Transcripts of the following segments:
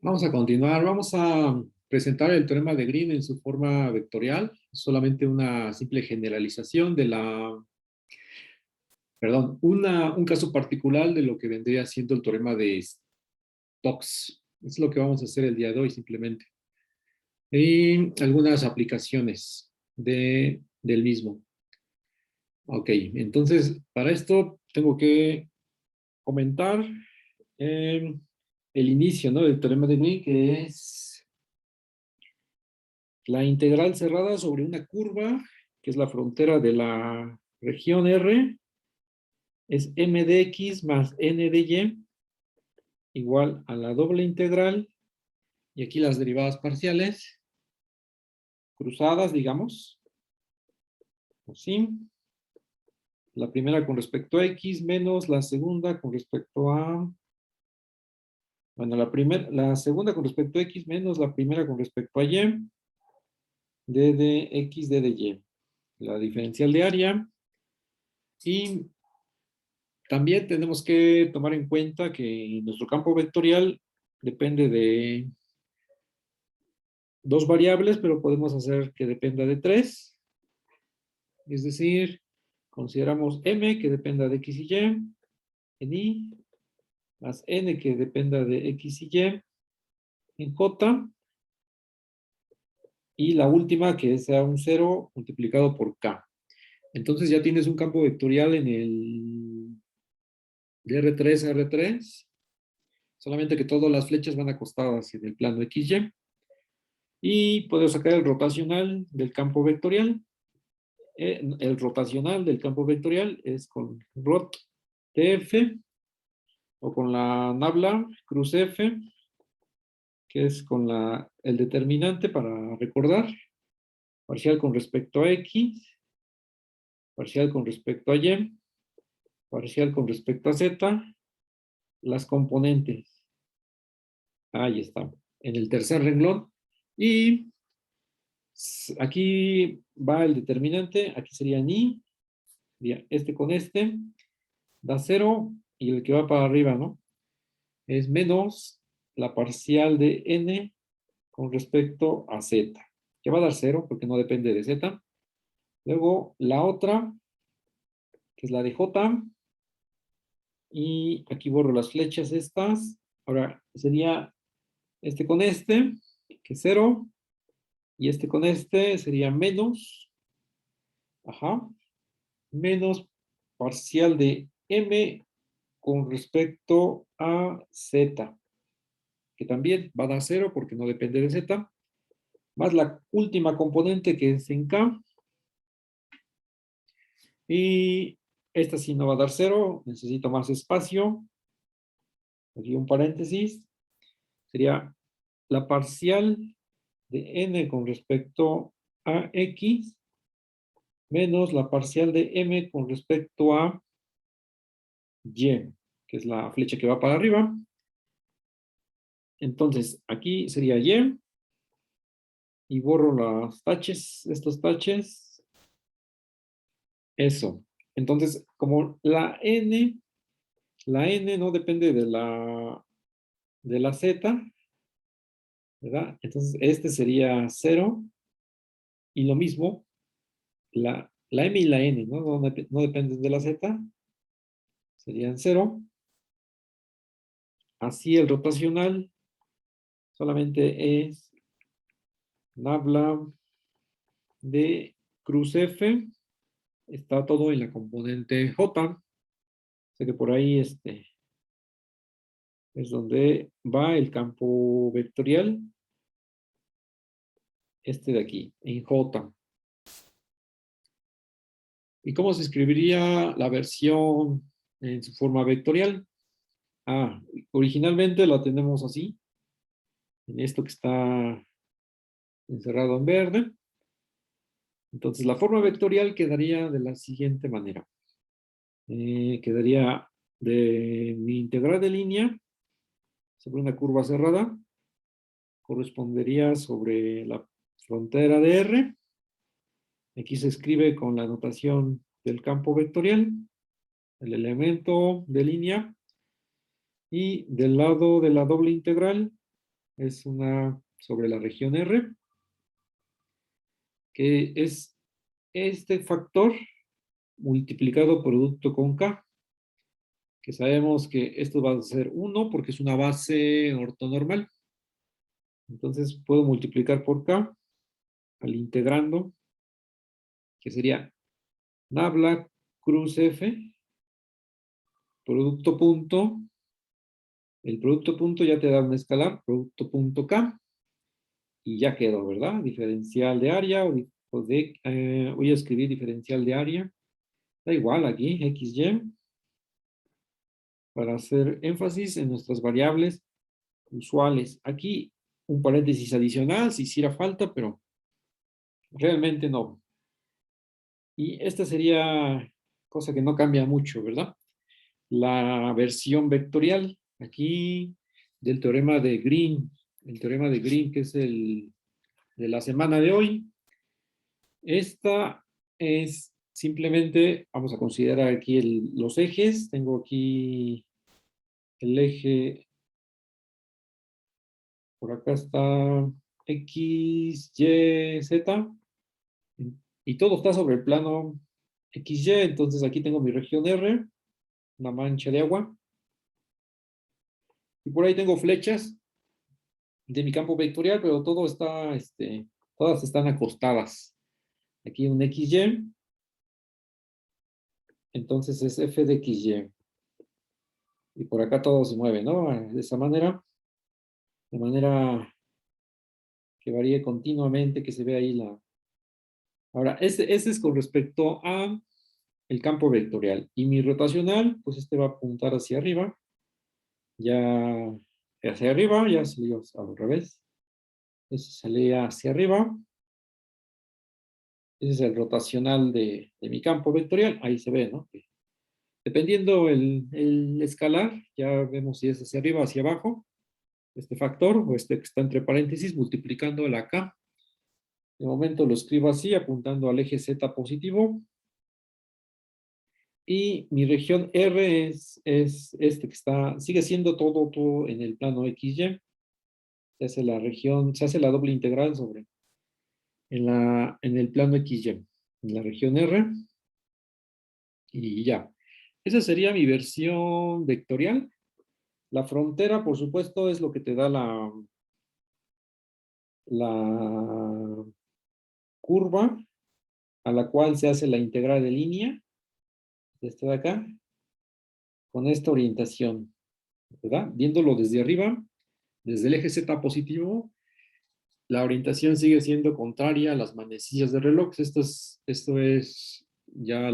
Vamos a continuar. Vamos a presentar el teorema de Green en su forma vectorial. Solamente una simple generalización de un caso particular de lo que vendría siendo el teorema de Stokes. Es lo que vamos a hacer el día de hoy simplemente. Y algunas aplicaciones del mismo. Ok, entonces para esto tengo que comentar eh, el inicio, ¿no?, del teorema de Green, que es la integral cerrada sobre una curva, que es la frontera de la región R, es m de x más n de y, igual a la doble integral, y aquí las derivadas parciales, cruzadas, digamos, así. La primera con respecto a x menos la segunda con respecto a... Bueno, la segunda con respecto a x menos la primera con respecto a y, d de x, d de y. La diferencial de área. Y también tenemos que tomar en cuenta que nuestro campo vectorial depende de dos variables, pero podemos hacer que dependa de tres. Es decir, consideramos m que dependa de x y y, en i, más n que dependa de x y y, en j, y la última que sea un 0 multiplicado por k. Entonces ya tienes un campo vectorial en el de R3 a R3, solamente que todas las flechas van acostadas en el plano XY. Y puedo sacar el rotacional del campo vectorial. El rotacional del campo vectorial es con rot TF o con la nabla cruz F, que es con el determinante para recordar, parcial con respecto a X, parcial con respecto a Y, parcial con respecto a Z, las componentes. Ahí está, en el tercer renglón. Y aquí va el determinante, aquí sería ni, este con este, da 0, y el que va para arriba, ¿no?, es menos la parcial de n con respecto a z, que va a dar 0 porque no depende de z. Luego la otra, que es la de j, y aquí borro las flechas estas. Ahora sería este con este, que es 0, y este con este sería menos, menos parcial de m con respecto a z, que también va a dar 0 porque no depende de z, más la última componente que es en k, y esta sí no va a dar 0, necesito más espacio, aquí un paréntesis, sería la parcial de n con respecto a x menos la parcial de m con respecto a y, que es la flecha que va para arriba. Entonces, aquí sería y borro los taches, estos taches. Eso. Entonces, como la n no depende de la z, ¿verdad? Entonces, este sería 0. Y lo mismo, la m y la n, ¿no? No dependen de la z, serían 0. Así el rotacional solamente es nabla de cruz F. Está todo en la componente J. Sé que por ahí es donde va el campo vectorial. De aquí, en J. ¿Y cómo se escribiría la versión en su forma vectorial? Originalmente la tenemos así, en esto que está encerrado en verde. Entonces la forma vectorial quedaría de la siguiente manera. Quedaría de mi integral de línea sobre una curva cerrada, correspondería sobre la frontera de R. Aquí se escribe con la notación del campo vectorial, el elemento de línea, y del lado de la doble integral es una sobre la región R, que es este factor multiplicado producto con K, que sabemos que esto va a ser 1 porque es una base ortonormal. Entonces puedo multiplicar por K al integrando, que sería nabla cruz F, producto punto. El producto punto ya te da un escalar, producto punto K, y ya quedó, ¿verdad? Diferencial de área, voy a escribir diferencial de área. Da igual aquí, XY, para hacer énfasis en nuestras variables usuales. Aquí un paréntesis adicional si hiciera falta, pero realmente no. Y esta sería cosa que no cambia mucho, ¿verdad? La versión vectorial, aquí del teorema de Green, el teorema de Green que es el de la semana de hoy. Esta es simplemente, vamos a considerar aquí los ejes. Tengo aquí el eje, por acá está X, Y, Z, y todo está sobre el plano XY. Entonces aquí tengo mi región R, una mancha de agua, y por ahí tengo flechas de mi campo vectorial, pero todo está, todas están acostadas. Aquí un XY, entonces es F de XY. Y por acá todo se mueve, ¿no? De esa manera, de manera que varíe continuamente, que se vea ahí la... Ahora, ese es con respecto a el campo vectorial. Y mi rotacional, pues este va a apuntar hacia arriba. Ya hacia arriba, ya salió al revés. Ese salía hacia arriba. Ese es el rotacional de mi campo vectorial. Ahí se ve, ¿no? Dependiendo el escalar, ya vemos si es hacia arriba o hacia abajo. Este factor, o este que está entre paréntesis, multiplicando el K. De momento lo escribo así, apuntando al eje Z positivo. Y mi región R es este que está, sigue siendo todo en el plano XY. Se hace la región, se hace la doble integral sobre, en el plano XY, en la región R, y ya. Esa sería mi versión vectorial. La frontera, por supuesto, es lo que te da la curva a la cual se hace la integral de línea, de esta de acá, con esta orientación, ¿verdad? Viéndolo desde arriba, desde el eje Z positivo, la orientación sigue siendo contraria a las manecillas de reloj. Esto es ya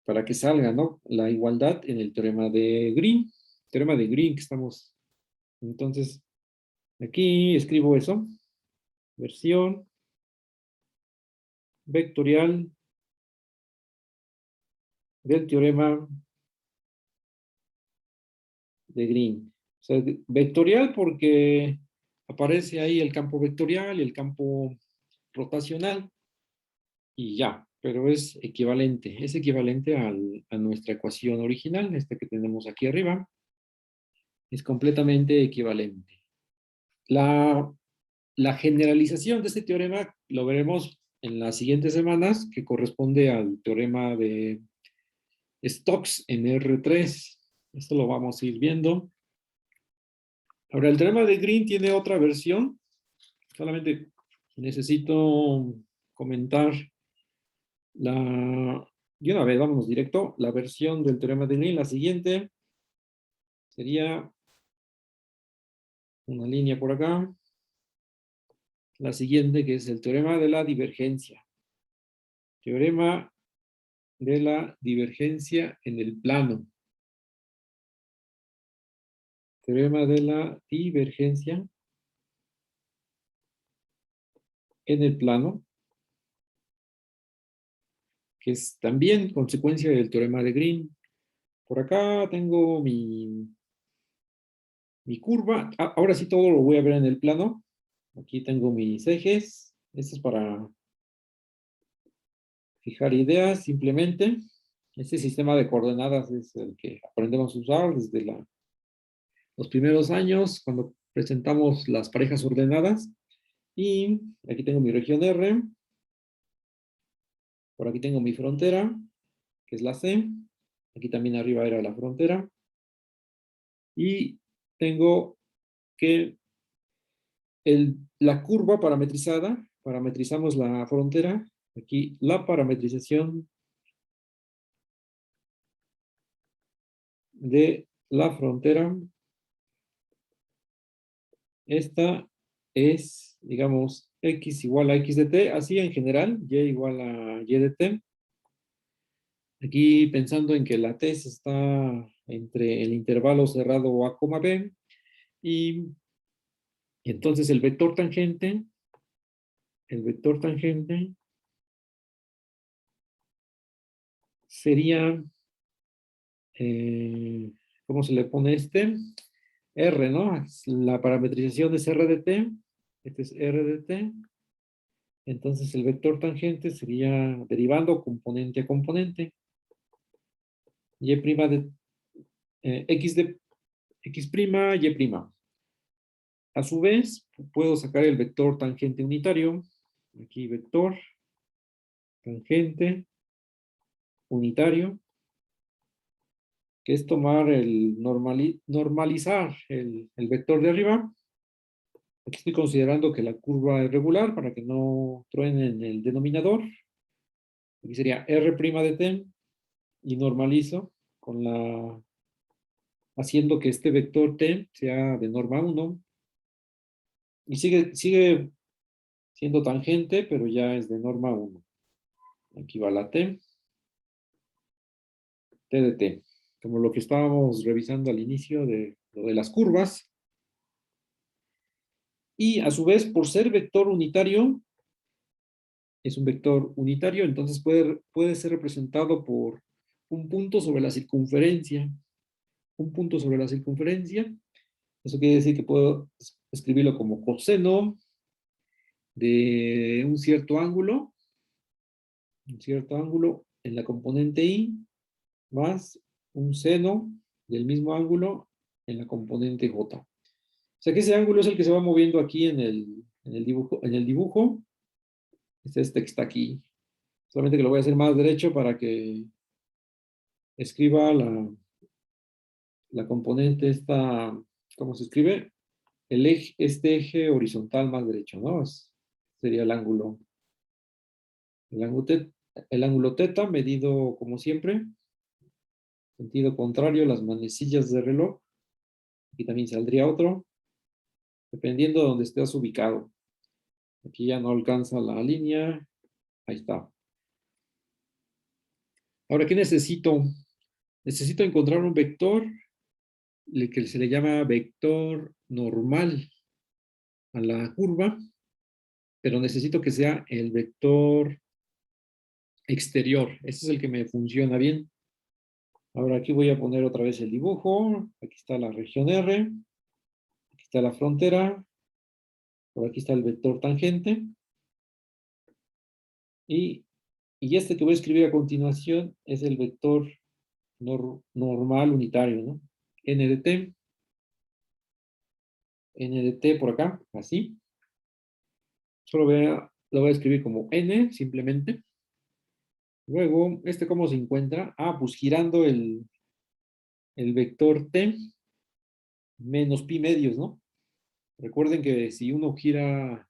para que salga, ¿no? La igualdad en el teorema de Green. Teorema de Green que estamos. Entonces, aquí escribo eso. Versión vectorial del teorema de Green. O sea, vectorial porque aparece ahí el campo vectorial y el campo rotacional y ya, pero es equivalente a nuestra ecuación original, esta que tenemos aquí arriba, es completamente equivalente. La generalización de este teorema lo veremos en las siguientes semanas, que corresponde al teorema de Stokes en R3. Esto lo vamos a ir viendo. Ahora, el teorema de Green tiene otra versión. Solamente necesito comentar de una vez, vámonos directo. La versión del teorema de Green, la siguiente, sería una línea por acá. La siguiente, que es el teorema de la divergencia. Teorema de la divergencia en el plano. Teorema de la divergencia en el plano, que es también consecuencia del teorema de Green. Por acá tengo mi curva. Ahora sí todo lo voy a ver en el plano. Aquí tengo mis ejes. Esto es para fijar ideas simplemente. Este sistema de coordenadas es el que aprendemos a usar desde los primeros años, cuando presentamos las parejas ordenadas. Y aquí tengo mi región R. Por aquí tengo mi frontera, que es la C. Aquí también arriba era la frontera. Y tengo que la curva parametrizada, parametrizamos la frontera. Aquí la parametrización de la frontera. Esta es, digamos, x igual a x de t, así en general, y igual a y de t. Aquí pensando en que la t está entre el intervalo cerrado a, b, y entonces el vector tangente sería, ¿cómo se le pone este? R, ¿no? La parametrización es R de t, este es R de t, entonces el vector tangente sería derivando componente a componente, y' de x de x', y'. A su vez, puedo sacar el vector tangente unitario, aquí vector tangente unitario, que es tomar normalizar el vector de arriba. Aquí estoy considerando que la curva es regular para que no truene en el denominador. Aquí sería R' de t y normalizo con haciendo que este vector t sea de norma 1 y sigue siendo tangente, pero ya es de norma 1. Aquí va la t de t, como lo que estábamos revisando al inicio de lo de las curvas. Y a su vez, por ser vector unitario, es un vector unitario, entonces puede ser representado por un punto sobre la circunferencia. Un punto sobre la circunferencia. Eso quiere decir que puedo escribirlo como coseno de un cierto ángulo en la componente y, más un seno del mismo ángulo en la componente j. O sea que ese ángulo es el que se va moviendo aquí en el dibujo. Es este que está aquí. Solamente que lo voy a hacer más derecho para que escriba la componente esta, ¿cómo se escribe? Este eje horizontal más derecho, ¿no? Sería el ángulo, el ángulo teta medido como siempre, sentido contrario, las manecillas de reloj. Aquí también saldría otro, dependiendo de donde estés ubicado. Aquí ya no alcanza la línea. Ahí está. Ahora, ¿qué necesito? Necesito encontrar un vector que se le llama vector normal a la curva, pero necesito que sea el vector exterior. Este es el que me funciona bien. Ahora aquí voy a poner otra vez el dibujo. Aquí está la región R. Aquí está la frontera. Por aquí está el vector tangente. Y este que voy a escribir a continuación es el vector normal unitario, ¿no? N de t. N de t por acá, así. Solo lo voy a escribir como N, simplemente. Luego, ¿cómo se encuentra? Ah, pues girando el vector t menos pi medios, ¿no? Recuerden que si uno gira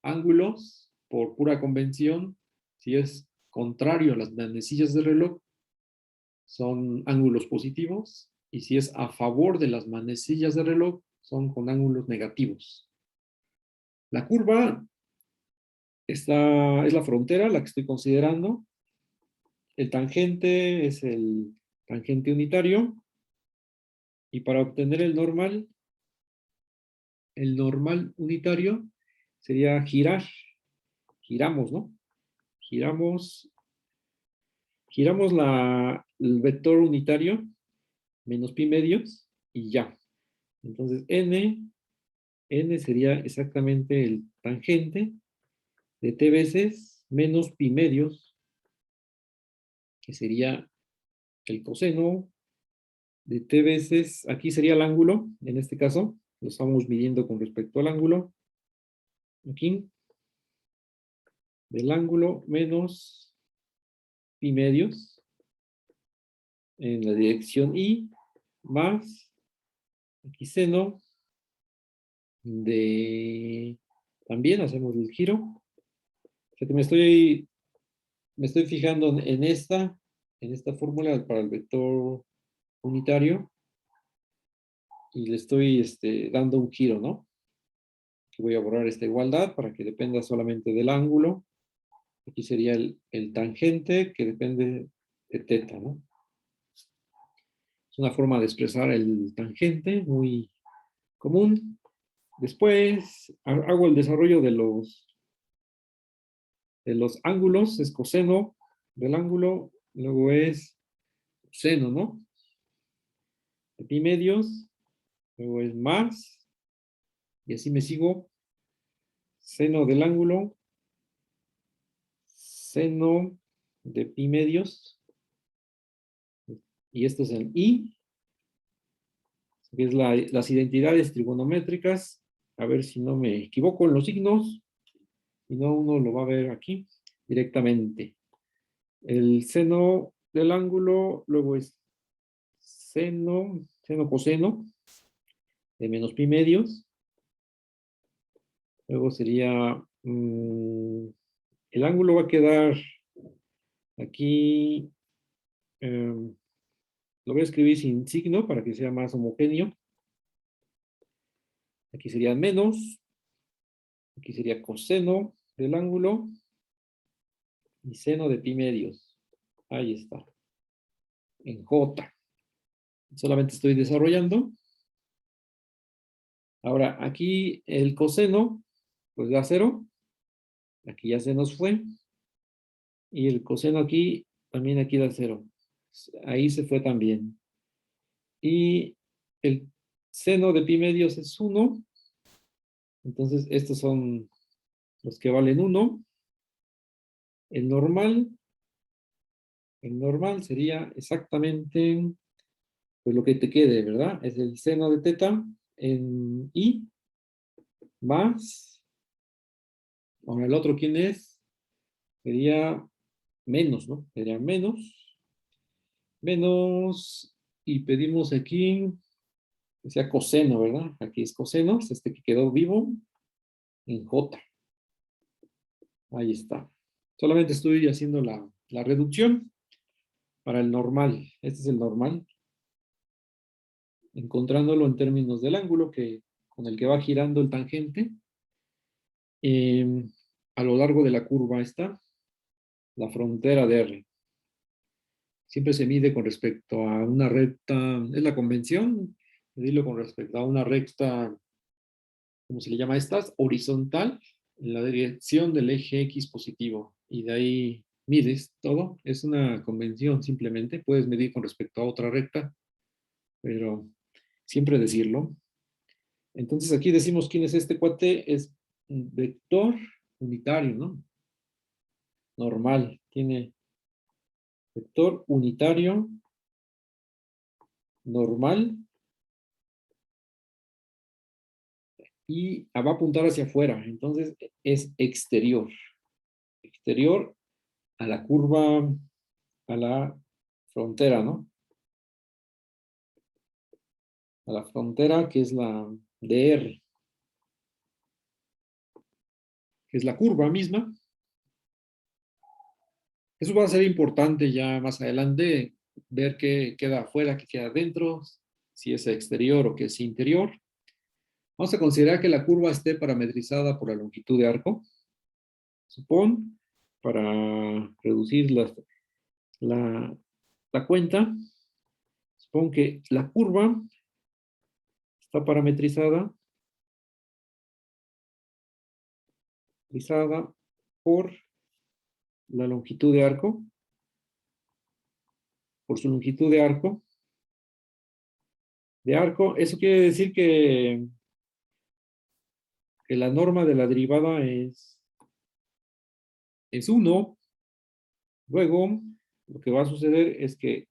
ángulos por pura convención, si es contrario a las manecillas del reloj, son ángulos positivos, y si es a favor de las manecillas del reloj, son con ángulos negativos. La curva es la frontera, la que estoy considerando. El tangente es el tangente unitario, y para obtener el normal unitario sería girar. Giramos, ¿no? Giramos el vector unitario menos pi medios y ya. Entonces n sería exactamente el tangente de t veces menos pi medios, que sería el coseno de t veces, aquí sería el ángulo, en este caso, lo estamos midiendo con respecto al ángulo, aquí, del ángulo menos pi medios, en la dirección y, más, aquí seno, de, también hacemos el giro, o sea que me estoy fijando en esta fórmula para el vector unitario, y le estoy dando un giro, ¿no? Que voy a borrar esta igualdad para que dependa solamente del ángulo. Aquí sería el tangente que depende de teta, ¿no? Es una forma de expresar el tangente muy común. Después hago el desarrollo de los ángulos, es coseno del ángulo, luego es seno, ¿no? De pi medios, luego es más, y así me sigo, seno del ángulo, seno de pi medios, y esto es el i, que es las identidades trigonométricas, a ver si no me equivoco en los signos, si no uno lo va a ver aquí directamente. El seno del ángulo, luego es seno coseno de menos pi medios, luego sería, el ángulo va a quedar aquí, lo voy a escribir sin signo para que sea más homogéneo. Aquí sería menos, aquí sería coseno del ángulo y seno de pi medios. Ahí está, en J. Solamente estoy desarrollando. Ahora, aquí el coseno, pues da 0. Aquí ya se nos fue. Y el coseno aquí, también aquí da 0. Ahí se fue también. Y el seno de pi medios es 1. Entonces, estos son los que valen 1. El normal sería exactamente pues lo que te quede, ¿verdad? Es el seno de teta en i más, ahora el otro, ¿quién es? Sería menos, ¿no? Sería menos, y pedimos aquí, que sea coseno, ¿verdad? Aquí es coseno, es este que quedó vivo, en J. Ahí está. Solamente estoy haciendo la reducción para el normal. Este es el normal, encontrándolo en términos del ángulo con el que va girando el tangente. A lo largo de la curva está la frontera de R. Siempre se mide con respecto a una recta, es la convención, medirlo con respecto a una recta, ¿cómo se le llama a estas? Horizontal, en la dirección del eje X positivo. Y de ahí mides todo. Es una convención simplemente. Puedes medir con respecto a otra recta, pero siempre decirlo. Entonces aquí decimos quién es este cuate. Es un vector unitario, ¿no? Normal. Tiene vector unitario normal y va a apuntar hacia afuera. Entonces es exterior. Exterior a la curva, a la frontera, ¿no? A la frontera que es la DR, que es la curva misma. Eso va a ser importante ya más adelante, ver qué queda afuera, qué queda adentro, si es exterior o que es interior. Vamos a considerar que la curva esté parametrizada por la longitud de arco. Supón, para reducir la, la cuenta, supón que la curva está parametrizada por la longitud de arco, por su longitud de arco. Eso quiere decir que la norma de la derivada es 1. Luego, lo que va a suceder es que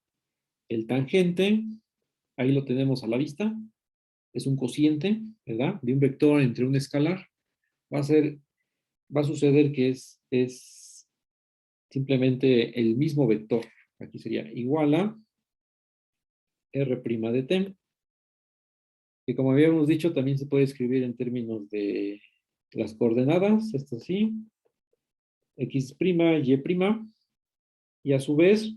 el tangente Ahí lo tenemos a la vista. Es un cociente, ¿verdad? De un vector entre un escalar. Va a suceder que es simplemente el mismo vector. Aquí sería igual a R' de t, que como habíamos dicho, también se puede escribir en términos de las coordenadas, esto sí, x', y', y a su vez,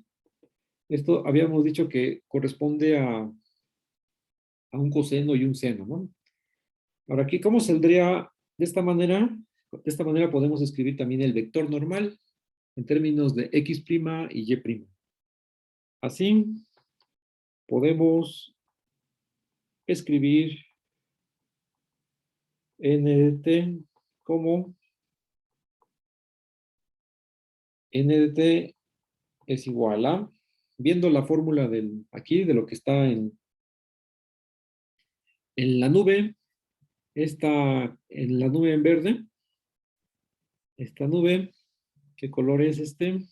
esto habíamos dicho que corresponde a un coseno y un seno, ¿no? Ahora aquí, ¿cómo saldría de esta manera? De esta manera podemos escribir también el vector normal en términos de x' y y'. Así podemos escribir n de t como n de t es igual a, viendo la fórmula aquí, de lo que está en la nube, está en la nube en verde, esta nube, ¿qué color es este?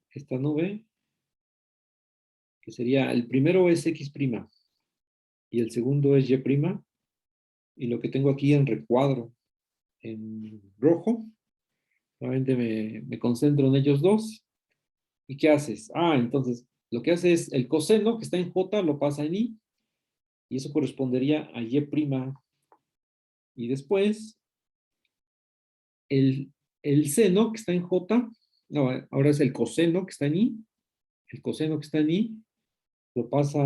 Esta nube, que sería, el primero es x' y el segundo es y', y lo que tengo aquí en recuadro, en rojo, solamente me concentro en ellos dos. ¿Y qué haces? Entonces, lo que hace es el coseno que está en J lo pasa en I, y eso correspondería a Y'. Y después, el seno que está en J, no, ahora es el coseno que está en I, el coseno que está en I lo pasa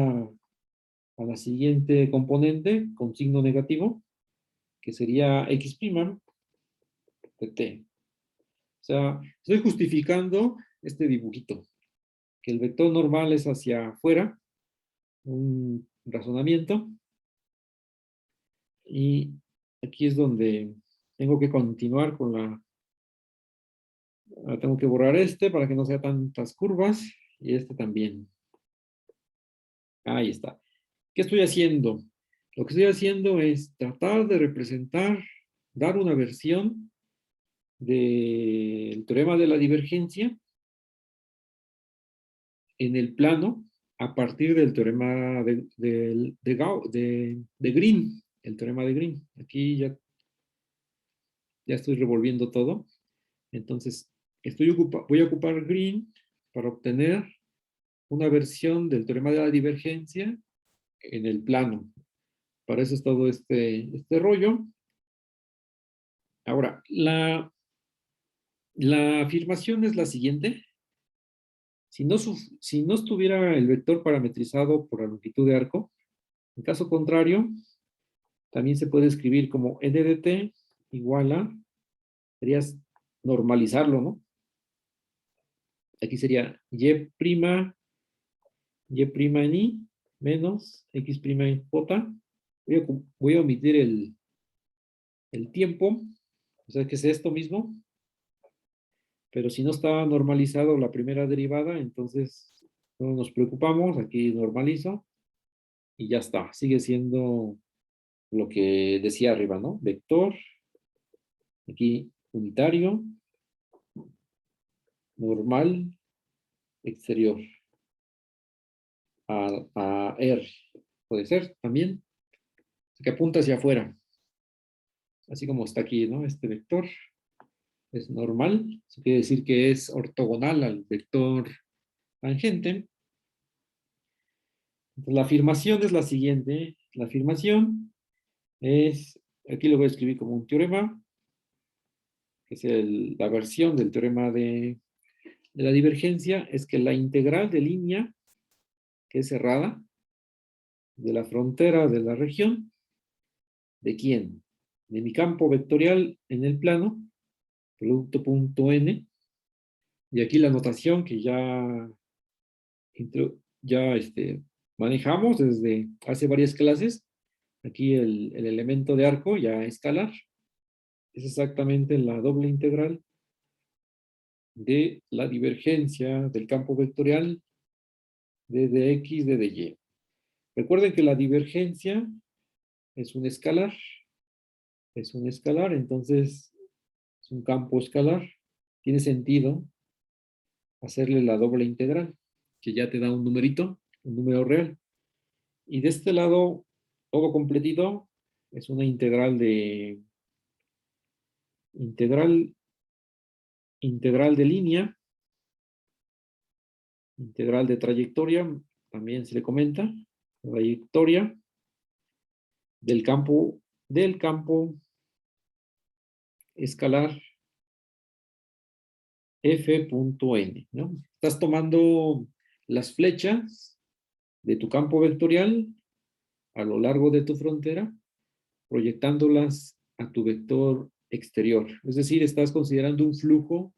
a la siguiente componente con signo negativo, que sería X' de T. O sea, estoy justificando este dibujito, que el vector normal es hacia afuera, un razonamiento, y aquí es donde tengo que continuar con tengo que borrar este para que no sea tantas curvas, y este también. Ahí está. ¿Qué estoy haciendo? Lo que estoy haciendo es tratar de representar, dar una versión del teorema de la divergencia en el plano a partir del teorema de Green, el teorema de Green. Aquí ya estoy revolviendo todo. Entonces, voy a ocupar Green para obtener una versión del teorema de la divergencia en el plano. Para eso es todo este rollo. Ahora, la afirmación es la siguiente. Si no estuviera el vector parametrizado por la longitud de arco, en caso contrario, también se puede escribir como n de t igual a, serías normalizarlo, ¿no? Aquí sería y' en i menos x' en j. Voy a omitir el tiempo, o sea que es esto mismo, pero si no está normalizado la primera derivada, entonces no nos preocupamos, aquí normalizo y ya está, sigue siendo lo que decía arriba, ¿no? Vector, aquí unitario, normal, exterior, a R, puede ser también, que apunta hacia afuera, así como está aquí, ¿no? Este vector es normal, eso quiere decir que es ortogonal al vector tangente. Entonces, la afirmación es la siguiente, la afirmación es, aquí lo voy a escribir como un teorema, que es la versión del teorema de la divergencia, es que la integral de línea, que es cerrada, de la frontera de la región, ¿de quién? De mi campo vectorial en el plano, producto punto n, y aquí la notación que ya manejamos desde hace varias clases, aquí el elemento de arco ya escalar, es exactamente la doble integral de la divergencia del campo vectorial de dx de dy. Recuerden que la divergencia es un escalar, entonces es un campo escalar. Tiene sentido hacerle la doble integral, que ya te da un numerito, un número real. Y de este lado, todo completito, es una integral de integral de línea, integral de trayectoria, también se le comenta, trayectoria del campo escalar f.n, ¿no? Estás tomando las flechas de tu campo vectorial a lo largo de tu frontera, proyectándolas a tu vector exterior. Es decir, estás considerando un flujo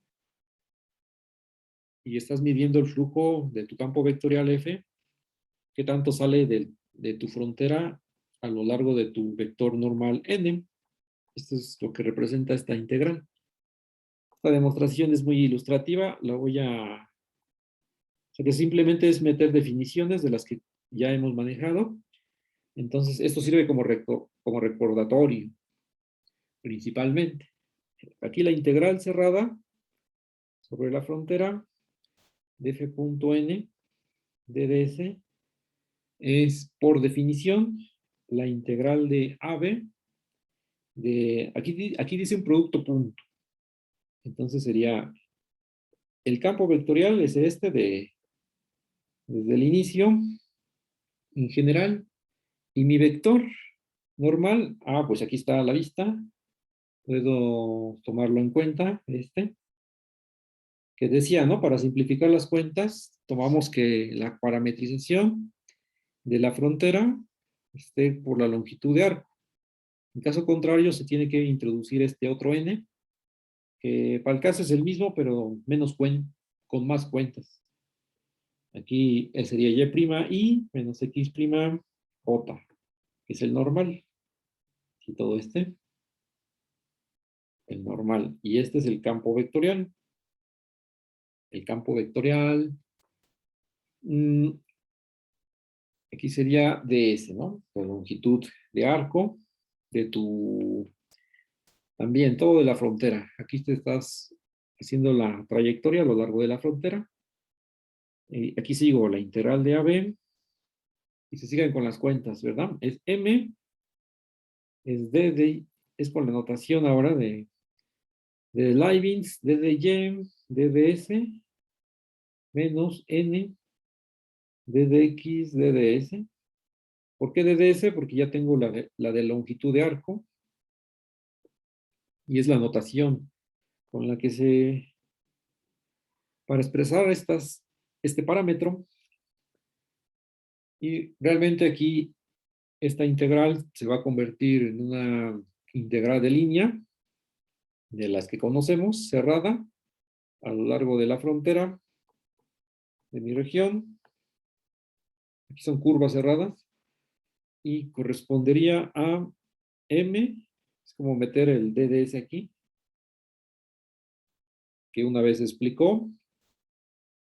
y estás midiendo el flujo de tu campo vectorial f, qué tanto sale de tu frontera a lo largo de tu vector normal n. Esto es lo que representa esta integral. Esta demostración es muy ilustrativa, la voy a... O sea que simplemente es meter definiciones de las que ya hemos manejado. Entonces, esto sirve como recordatorio, principalmente. Aquí la integral cerrada sobre la frontera de f.n de ds es, por definición, la integral de AB de... Aquí dice un producto punto. Entonces sería... El campo vectorial es este desde el inicio, en general, y mi vector normal, pues aquí está a la vista, puedo tomarlo en cuenta, que decía, ¿no? Para simplificar las cuentas, tomamos que la parametrización de la frontera esté por la longitud de arco. En caso contrario, se tiene que introducir este otro n, que para el caso es el mismo, pero con más cuentas. Aquí sería y' menos x' j, que es el normal. Y todo el normal. Y este es el campo vectorial. El campo vectorial, aquí sería ds, ¿no? La longitud de arco de también todo de la frontera. Aquí te estás haciendo la trayectoria a lo largo de la frontera. Aquí sigo la integral de AB y se siguen con las cuentas, ¿verdad? Es M, es es con la notación ahora de Leibniz, DDY, DDS, menos N, DDX, DDS. ¿Por qué DDS? Porque ya tengo la de longitud de arco y es la notación con la que para expresar este parámetro. Y realmente aquí esta integral se va a convertir en una integral de línea de las que conocemos, cerrada, a lo largo de la frontera de mi región. Aquí son curvas cerradas y correspondería a M, es como meter el DDS aquí, que una vez explicó,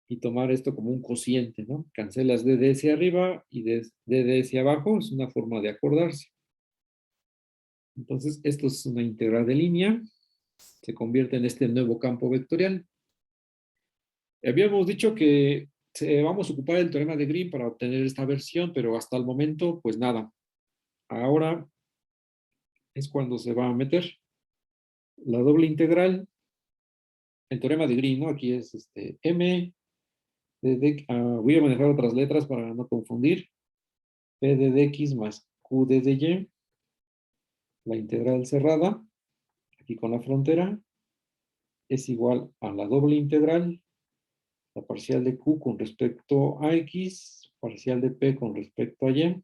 y tomar esto como un cociente, ¿no? Cancelas DDS arriba y DDS abajo, es una forma de acordarse. Entonces, esto es una integral de línea, se convierte en este nuevo campo vectorial. Habíamos dicho que vamos a ocupar el teorema de Green para obtener esta versión, pero hasta el momento, pues nada. Ahora es cuando se va a meter la doble integral, el teorema de Green, ¿no? Aquí es M, voy a manejar otras letras para no confundir, P de dx más Q de dy, la integral cerrada, aquí con la frontera, es igual a la doble integral, la parcial de Q con respecto a X, parcial de P con respecto a Y,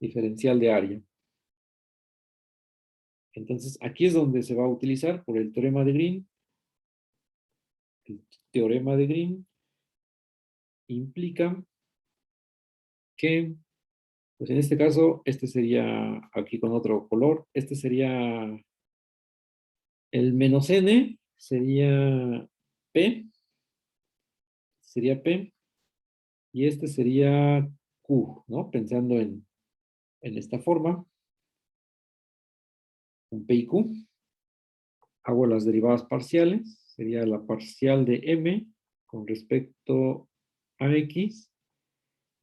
diferencial de área. Entonces, aquí es donde se va a utilizar por el teorema de Green. El teorema de Green implica que, pues en este caso, este sería, aquí con otro color, este sería el menos n, sería P, y este sería Q, ¿no? Pensando en esta forma, un P y Q. Hago las derivadas parciales, sería la parcial de M con respecto a X,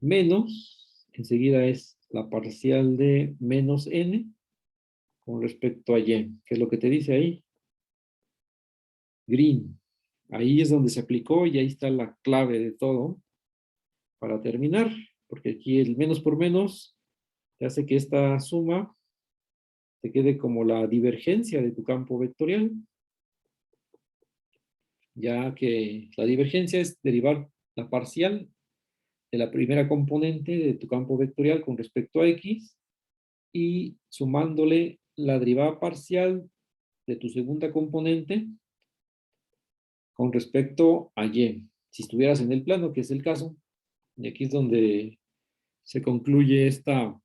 menos enseguida es la parcial de menos n con respecto a y. ¿Qué es lo que te dice ahí? Green. Ahí es donde se aplicó y ahí está la clave de todo para terminar, porque aquí el menos por menos te hace que esta suma te quede como la divergencia de tu campo vectorial, ya que la divergencia es derivar la parcial de la primera componente de tu campo vectorial con respecto a x y sumándole la derivada parcial de tu segunda componente con respecto a y. Si estuvieras en el plano, que es el caso, y aquí es donde se concluye esta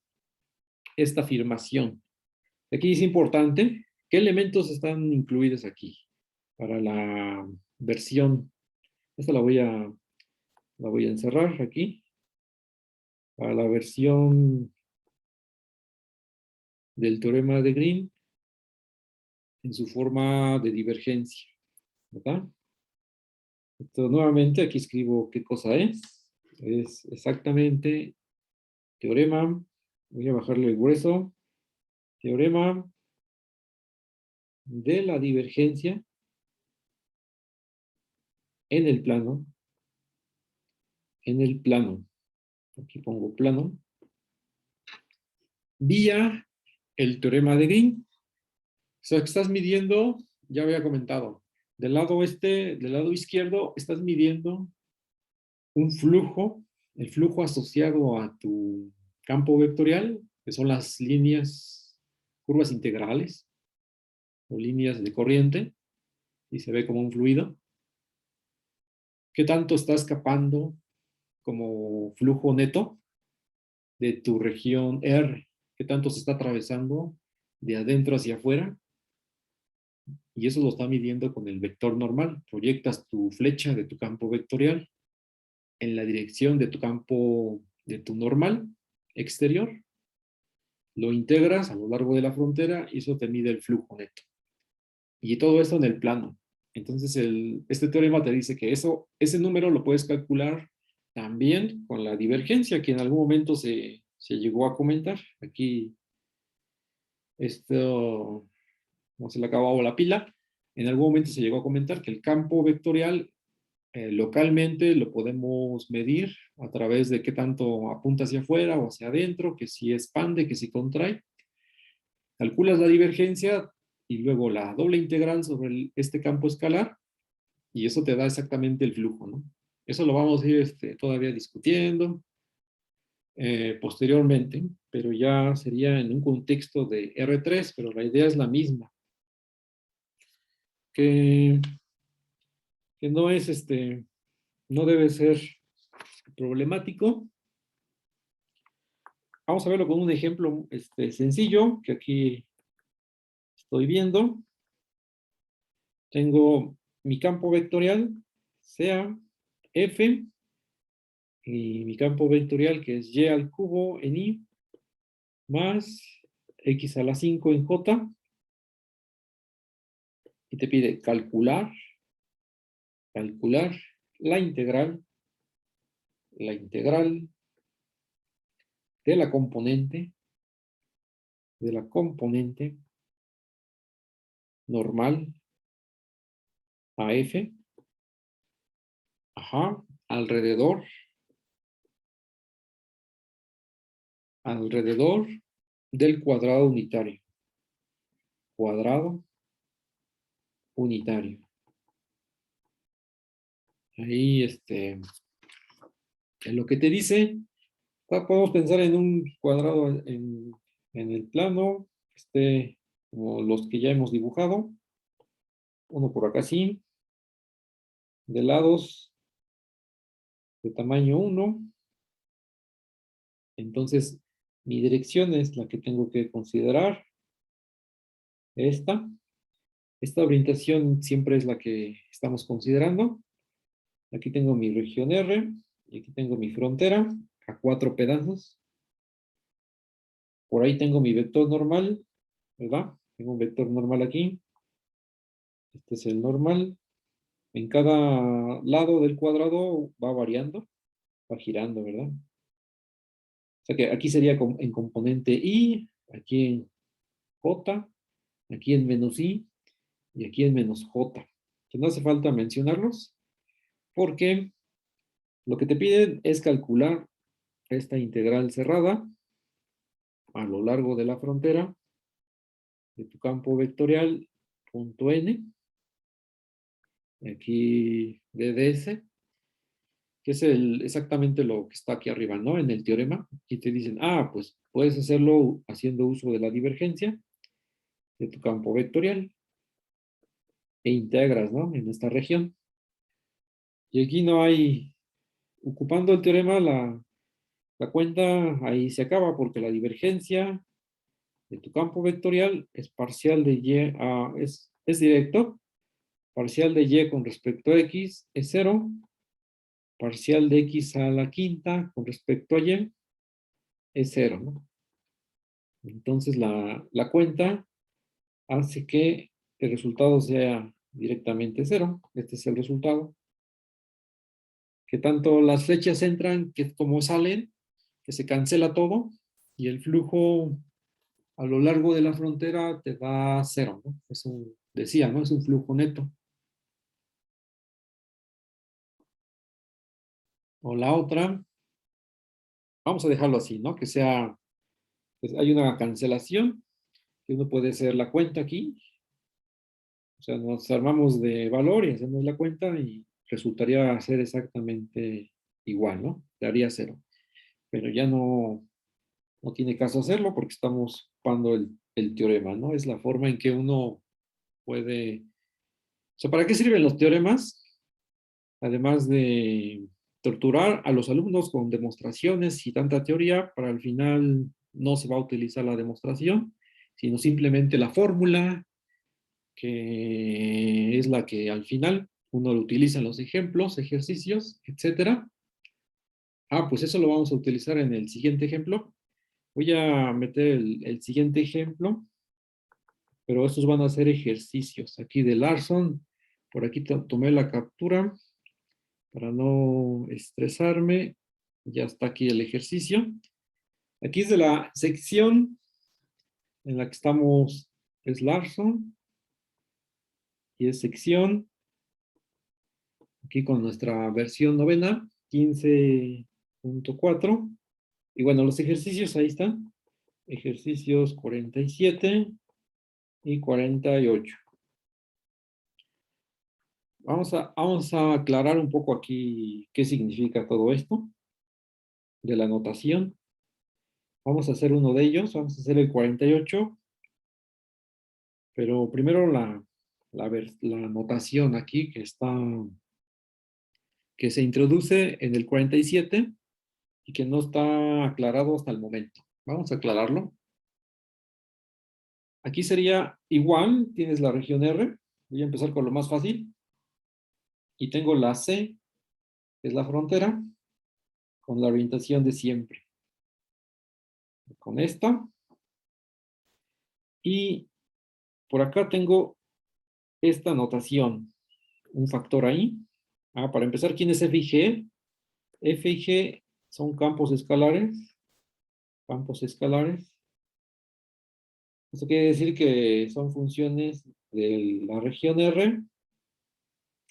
afirmación. Aquí es importante, ¿qué elementos están incluidos aquí? Para la versión, esta la voy a encerrar aquí, para la versión del teorema de Green en su forma de divergencia, ¿verdad? Entonces, nuevamente aquí escribo qué cosa es. Es exactamente teorema, voy a bajarle el grueso, teorema de la divergencia en el plano, aquí pongo plano, vía el teorema de Green. O sea, que estás midiendo, ya había comentado, del lado izquierdo, estás midiendo un flujo, el flujo asociado a tu campo vectorial, que son las líneas, curvas integrales o líneas de corriente, y se ve como un fluido. ¿Qué tanto está escapando como flujo neto de tu región R? ¿Qué tanto se está atravesando de adentro hacia afuera? Y eso lo está midiendo con el vector normal. Proyectas tu flecha de tu campo vectorial en la dirección de tu campo, de tu normal exterior, lo integras a lo largo de la frontera y eso te mide el flujo neto. Y todo esto en el plano. Entonces, este teorema te dice que ese número lo puedes calcular también con la divergencia que en algún momento se llegó a comentar. Aquí, esto no se le acababa la pila. En algún momento se llegó a comentar que el campo vectorial localmente lo podemos medir a través de qué tanto apunta hacia afuera o hacia adentro, que si expande, que si contrae. Calculas la divergencia y luego la doble integral sobre este campo escalar y eso te da exactamente el flujo, ¿no? Eso lo vamos a ir todavía discutiendo posteriormente, pero ya sería en un contexto de R3, pero la idea es la misma, que, que no es no debe ser problemático. Vamos a verlo con un ejemplo sencillo que aquí estoy viendo. Tengo mi campo vectorial, sea F, y mi campo vectorial que es Y al cubo en I, más X a la 5 en J, y te pide calcular la integral, la integral de la componente normal a F, ajá, alrededor del cuadrado unitario. Cuadrado unitario. Ahí, en lo que te dice, podemos pensar en un cuadrado en el plano, como los que ya hemos dibujado. Uno por acá sí, de lados de tamaño 1. Entonces, mi dirección es la que tengo que considerar. Esta. Esta orientación siempre es la que estamos considerando. Aquí tengo mi región R y aquí tengo mi frontera a 4 pedazos. Por ahí tengo mi vector normal, ¿verdad? Tengo un vector normal aquí. Este es el normal. En cada lado del cuadrado va variando, va girando, ¿verdad? O sea que aquí sería en componente I, aquí en J, aquí en menos I y aquí en menos J. Que no hace falta mencionarlos porque lo que te piden es calcular esta integral cerrada a lo largo de la frontera de tu campo vectorial punto n, aquí DDS, que es exactamente lo que está aquí arriba, ¿no? En el teorema, y te dicen, pues puedes hacerlo haciendo uso de la divergencia de tu campo vectorial e integras, ¿no? En esta región. Y aquí no hay, ocupando el teorema, la cuenta ahí se acaba porque la divergencia de tu campo vectorial es parcial de y es directo, parcial de y con respecto a x es 0, parcial de x a la quinta con respecto a y es 0, ¿no? Entonces la cuenta hace que el resultado sea directamente 0. Este es el resultado. Que tanto las flechas entran que como salen, que se cancela todo y el flujo a lo largo de la frontera te da 0, ¿no? Decía, ¿no? Es un flujo neto. O la otra, vamos a dejarlo así, ¿no? Que sea, pues hay una cancelación, que uno puede hacer la cuenta aquí. O sea, nos armamos de valor y hacemos la cuenta y resultaría ser exactamente igual, ¿no? Daría 0. Pero ya no tiene caso hacerlo porque estamos ocupando el teorema, ¿no? Es la forma en que uno puede... O sea, ¿para qué sirven los teoremas? Además de torturar a los alumnos con demostraciones y tanta teoría, para al final no se va a utilizar la demostración, sino simplemente la fórmula, que es la que al final uno lo utiliza en los ejemplos, ejercicios, etcétera. Pues eso lo vamos a utilizar en el siguiente ejemplo. Voy a meter el siguiente ejemplo, pero estos van a ser ejercicios. Aquí de Larson, por aquí tomé la captura para no estresarme. Ya está aquí el ejercicio. Aquí es de la sección en la que estamos, es Larson, y es sección, aquí con nuestra versión novena, 15.4. Y bueno, los ejercicios ahí están. Ejercicios 47 y 48. Vamos a aclarar un poco aquí qué significa todo esto de la notación. Vamos a hacer uno de ellos, vamos a hacer el 48, pero primero la notación aquí que se introduce en el 47 y que no está aclarado hasta el momento. Vamos a aclararlo. Aquí sería igual, tienes la región R, voy a empezar con lo más fácil, y tengo la C, que es la frontera, con la orientación de siempre. Con esta. Y por acá tengo esta notación, un factor ahí. Para empezar, ¿quién es F y G? F y G son campos escalares. Campos escalares. Esto quiere decir que son funciones de la región R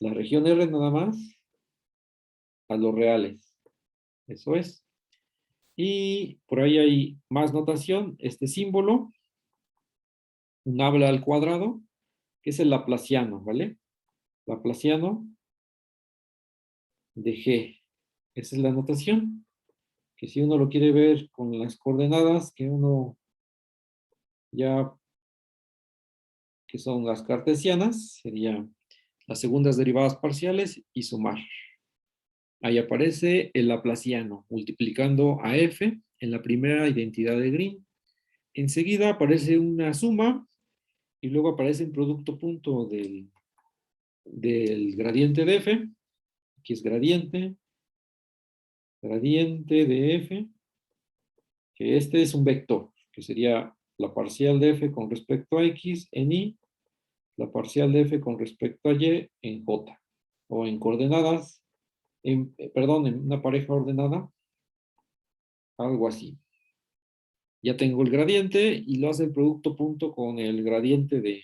nada más, a los reales. Eso es. Y por ahí hay más notación. Este símbolo, un habla al cuadrado, que es el laplaciano, ¿vale? Laplaciano de G. Esa es la notación. Que si uno lo quiere ver con las coordenadas que uno ya, que son las cartesianas, serían las segundas derivadas parciales y sumar. Ahí aparece el laplaciano, multiplicando a f en la primera identidad de Green. Enseguida aparece una suma y luego aparece un producto punto del gradiente de f. Aquí es gradiente de f, que este es un vector, que sería la parcial de f con respecto a x en y, la parcial de f con respecto a y en j, o en coordenadas, perdón, en una pareja ordenada algo así. Ya tengo el gradiente y lo hace el producto punto con el gradiente de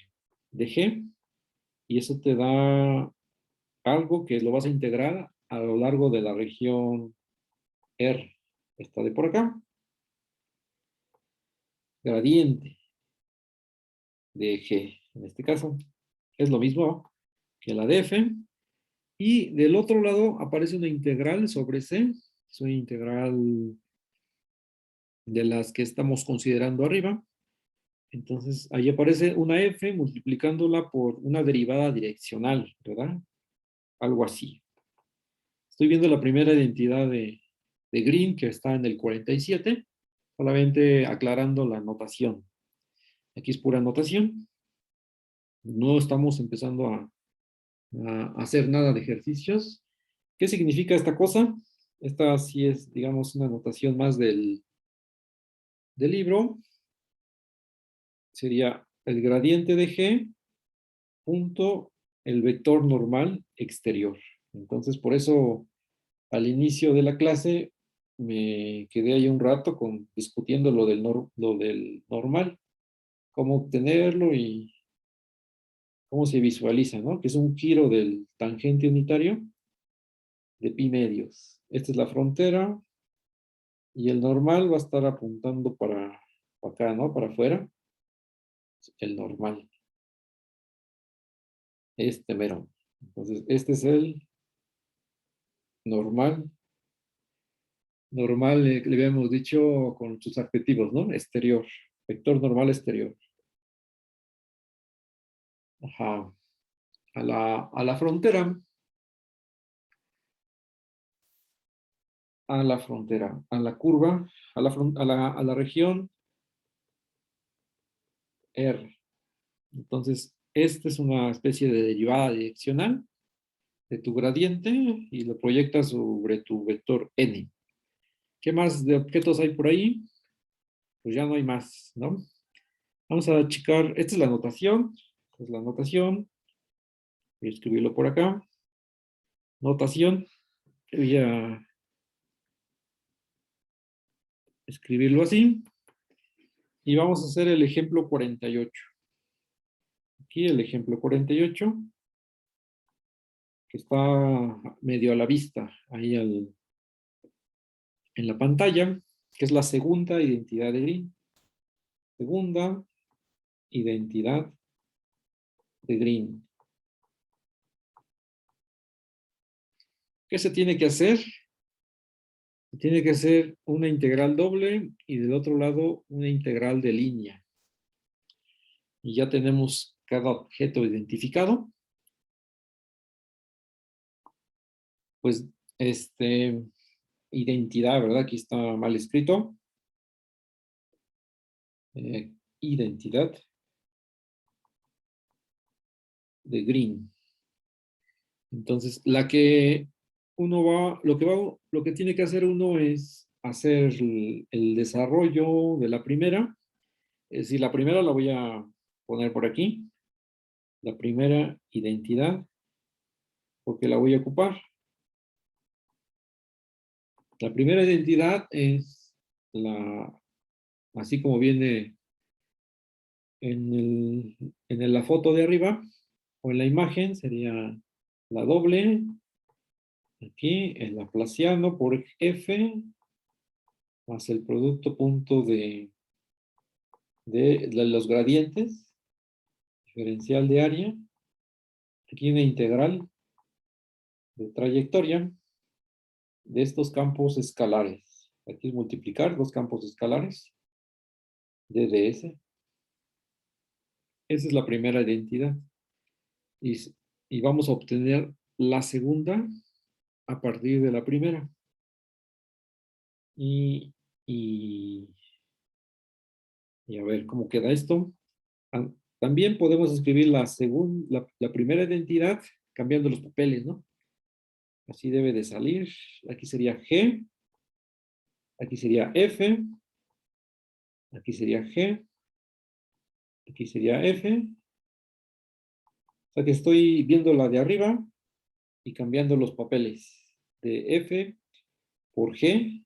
G. Y eso te da algo que lo vas a integrar a lo largo de la región R. Esta de por acá. Gradiente de G, en este caso. Es lo mismo que la de F. Y del otro lado aparece una integral sobre C. Es una integral de las que estamos considerando arriba. Entonces, ahí aparece una F multiplicándola por una derivada direccional, ¿verdad? Algo así. Estoy viendo la primera identidad de Green, que está en el 47, solamente aclarando la notación. Aquí es pura notación. No estamos empezando a hacer nada de ejercicios. ¿Qué significa esta cosa? Esta sí es, digamos, una notación más del libro. Sería el gradiente de G punto el vector normal exterior. Entonces, por eso, al inicio de la clase, me quedé ahí un rato discutiendo lo del normal, cómo obtenerlo y cómo se visualiza, ¿no? Que es un giro del tangente unitario de pi medios. Esta es la frontera y el normal va a estar apuntando para acá, ¿no? Para afuera. El normal. Este mero. Entonces, este es el normal. Normal, le habíamos dicho con sus adjetivos, ¿no? Exterior. Vector normal exterior. Ajá. A la frontera. A la frontera. A la curva. A la región R. Entonces, esta es una especie de derivada direccional de tu gradiente y lo proyectas sobre tu vector n. ¿Qué más de objetos hay por ahí? Pues ya no hay más, ¿no? Vamos a checar, esta es la notación, voy a escribirlo por acá, notación, voy a escribirlo así, y vamos a hacer el ejemplo 48. Aquí el ejemplo 48, que está medio a la vista, ahí en la pantalla, que es la segunda identidad de Green. Segunda identidad de Green. ¿Qué se tiene que hacer? Tiene que ser una integral doble y del otro lado una integral de línea. Y ya tenemos cada objeto identificado. Pues, identidad, ¿verdad? Aquí está mal escrito. Identidad de Green. Entonces, lo que tiene que hacer uno es hacer el desarrollo de la primera. Es decir, la primera la voy a poner por aquí. La primera identidad, porque la voy a ocupar. La primera identidad es así como viene en la foto de arriba, o en la imagen, sería la doble, aquí, el laplaciano por F, más el producto punto de los gradientes, diferencial de área, aquí una integral de trayectoria de estos campos escalares. Aquí es multiplicar dos campos escalares, d de s. Esa es la primera identidad. Y vamos a obtener la segunda a partir de la primera. Y, y, y a ver cómo queda esto. También podemos escribir la primera identidad cambiando los papeles, ¿no? Así debe de salir. Aquí sería G, aquí sería F, aquí sería G, aquí sería F. O sea que estoy viendo la de arriba y cambiando los papeles de F por G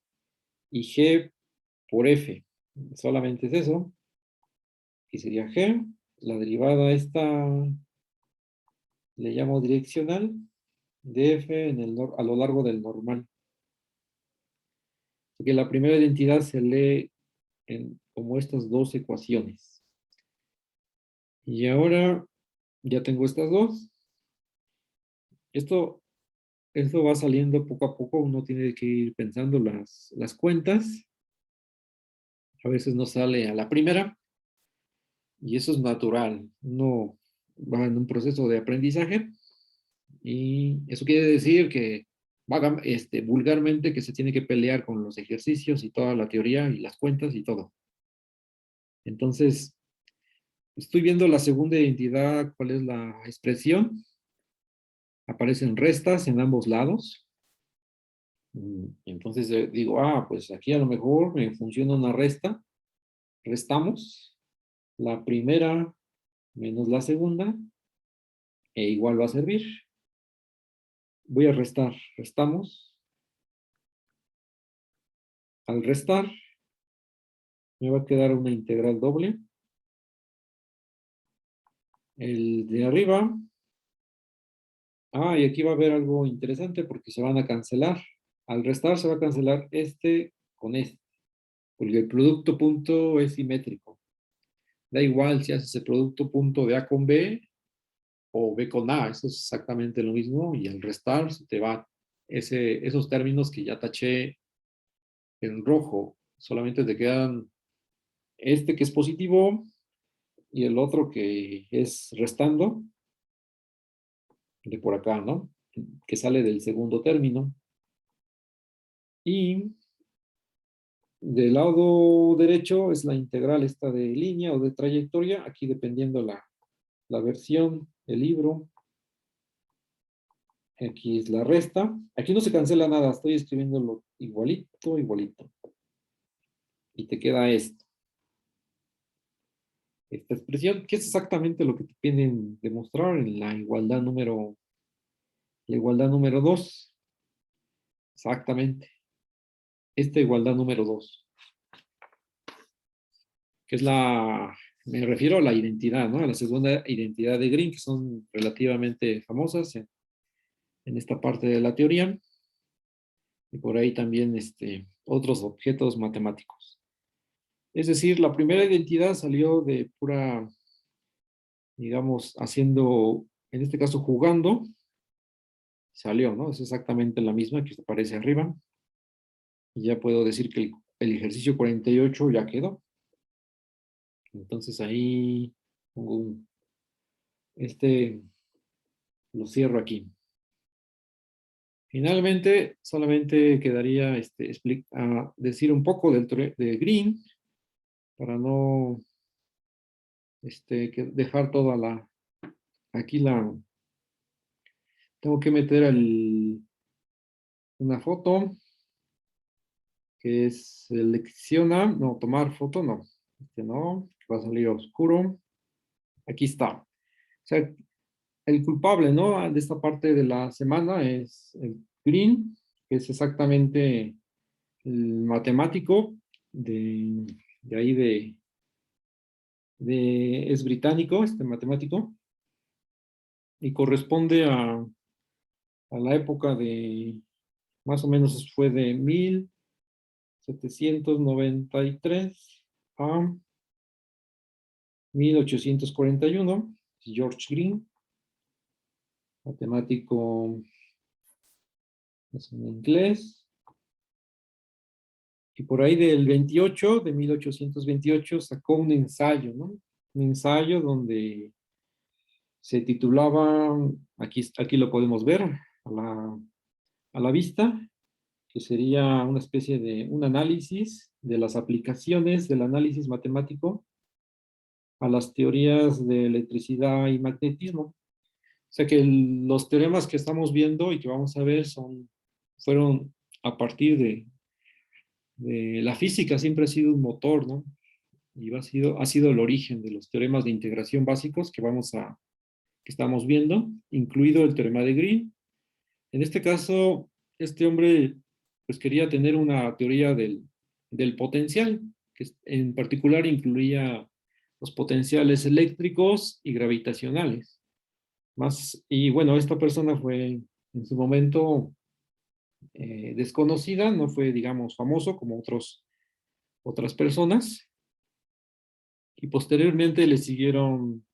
y G por F. Solamente es eso. Y sería G. La derivada esta le llamo direccional de F a lo largo del normal. Así que la primera identidad se lee como estas dos ecuaciones. Y ahora ya tengo estas dos. Esto va saliendo poco a poco. Uno tiene que ir pensando las cuentas. A veces no sale a la primera. Y eso es natural. Uno va en un proceso de aprendizaje. Y eso quiere decir que vulgarmente que se tiene que pelear con los ejercicios y toda la teoría y las cuentas y todo. Entonces, estoy viendo la segunda identidad, cuál es la expresión. Aparecen restas en ambos lados. Entonces digo, pues aquí a lo mejor me funciona una resta. Restamos la primera menos la segunda e igual va a servir. Voy a restar. Restamos. Al restar, me va a quedar una integral doble. El de arriba. Y aquí va a haber algo interesante porque se van a cancelar. Al restar se va a cancelar este con este, porque el producto punto es simétrico. Da igual si haces el producto punto de A con B o B con A, eso es exactamente lo mismo. Y al restar se te va esos términos que ya taché en rojo. Solamente te quedan este que es positivo y el otro que es restando de por acá, ¿no? Que sale del segundo término. Y del lado derecho es la integral esta de línea o de trayectoria, aquí dependiendo la versión, el libro. Aquí es la resta. Aquí no se cancela nada, estoy escribiéndolo igualito, igualito. Y te queda esto. Esta expresión, que es exactamente lo que te piden demostrar en la igualdad número 2. Exactamente. Esta igualdad número 2. Que es me refiero a la identidad, ¿no? A la segunda identidad de Green, que son relativamente famosas en esta parte de la teoría. Y por ahí también otros objetos matemáticos. Es decir, la primera identidad salió de pura, digamos, haciendo, en este caso jugando, salió, ¿no? Es exactamente la misma que aparece arriba. Y ya puedo decir que el ejercicio 48 ya quedó. Entonces ahí pongo lo cierro aquí. Finalmente, solamente quedaría decir un poco de Green para no dejar toda aquí tengo que meter una foto que es selecciona, no, tomar foto, no, no, va a salir oscuro. Aquí está. O sea, el culpable, ¿no? De esta parte de la semana es el Green, que es exactamente el matemático de ahí es británico, este matemático, y corresponde a la época más o menos fue de 1793 a 1841, George Green, matemático es en inglés, y por ahí del 28, de 1828, sacó un ensayo, ¿no? Un ensayo donde se titulaba, aquí lo podemos ver a la vista, que sería una especie de un análisis de las aplicaciones del análisis matemático a las teorías de electricidad y magnetismo. O sea que los teoremas que estamos viendo y que vamos a ver fueron a partir de la física, siempre ha sido un motor, ¿no? Y ha sido el origen de los teoremas de integración básicos que estamos viendo, incluido el teorema de Green. En este caso, este hombre pues quería tener una teoría del potencial, que en particular incluía los potenciales eléctricos y gravitacionales. Y bueno, esta persona fue en su momento desconocida, no fue, digamos, famoso como otras personas, y posteriormente le siguieron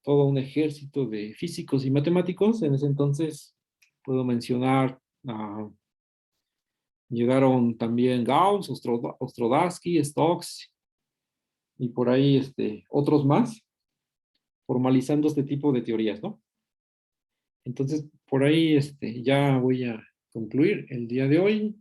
todo un ejército de físicos y matemáticos. En ese entonces puedo mencionar, llegaron también Gauss, Ostrodowski, Stokes y por ahí otros más, formalizando este tipo de teorías, ¿no? Entonces, por ahí ya voy a concluir el día de hoy.